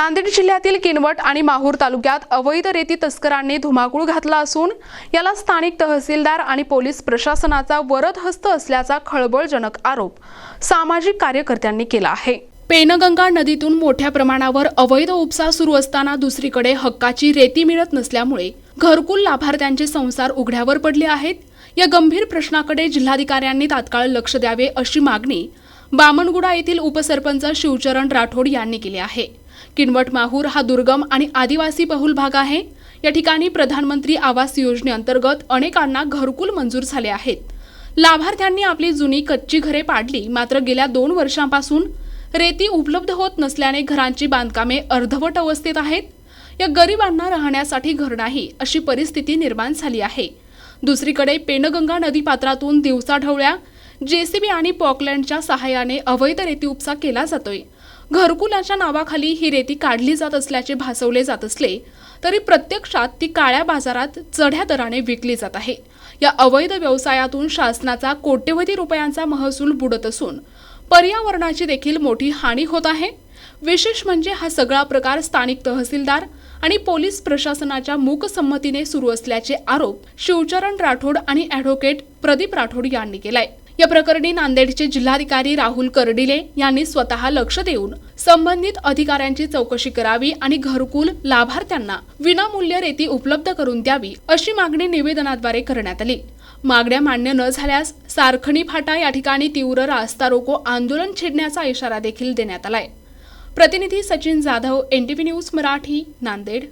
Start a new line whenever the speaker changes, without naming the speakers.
नांदेड जिल्ह्यातील किनवट आणि माहूर तालुक्यात अवैध रेती तस्करांनी धुमाकूळ घातला असून याला स्थानिक तहसीलदार आणि पोलीस प्रशासनाचा वरद हस्त असल्याचा खळबळजनक आरोप सामाजिक कार्यकर्त्यांनी केला आहे। पेनगंगा नदीतून मोठ्या प्रमाणावर अवैध उपसा सुरू असताना दुसरीकडे हक्काची रेती मिळत नसल्यामुळे घरकुल लाभार्थ्यांचे संसार उघड्यावर पडले आहेत। या गंभीर प्रश्नाकडे जिल्हाधिकाऱ्यांनी तात्काळ लक्ष द्यावे अशी मागणी बामणगुडा येथील उपसरपंच शिवचरण राठोड यांनी केली आहे। किनवट माहूर हा दुर्गम आणि आदिवासी बहुल भाग आहे। या ठिकाणी प्रधानमंत्री आवास योजनेअंतर्गत अनेकांना घरकुल मंजूर झाले आहेत। लाभार्थ्यांनी आपली जुनी कच्ची घरे पाडली, मात्र गेल्या 2 वर्षांपासून रेती उपलब्ध होत नसल्याने घरांची बांधकामे अर्धवट अवस्थेत आहेत। या गरिबांना राहण्यासाठी घर नाही अशी परिस्थिती निर्माण झाली आहे। दुसरीकडे पेनगंगा नदी पात्रातून दिवसाढवळ्या जेसीबी आणि पॉकलँडच्या सहाय्याने अवैध रेती उपसा केला जातोय। घरकुलाच्या नावाखाली ही रेती काढली जात असल्याचे भासवले जात असले तरी प्रत्यक्षात ती काळ्या बाजारात चढ्या दराने विकली जात आहे। या अवैध व्यवसायातून शासनाचा कोट्यवधी रुपयांचा महसूल बुडत असून पर्यावरणाची देखील मोठी हानी होत आहे। विशेष म्हणजे हा सगळा प्रकार स्थानिक तहसीलदार आणि पोलीस प्रशासनाच्या मूकसंमतीने सुरू असल्याचे आरोप शिवचरण राठोड आणि ॲडव्होकेट प्रदीप राठोड यांनी केलाय। या प्रकरणी नांदेडचे जिल्हाधिकारी राहुल कर्डिले यांनी स्वतः लक्ष देऊन संबंधित अधिकाऱ्यांची चौकशी करावी आणि घरकुल लाभार्थ्यांना विनामूल्य रेती उपलब्ध करून द्यावी अशी मागणी निवेदनाद्वारे करण्यात आली। मागण्या मान्य न झाल्यास सारखणी फाटा या ठिकाणी तीव्र रास्ता रोको आंदोलन छेडण्याचा इशारा देखील देण्यात आलाय। प्रतिनिधी सचिन जाधव, NTV न्यूज मराठी, नांदेड।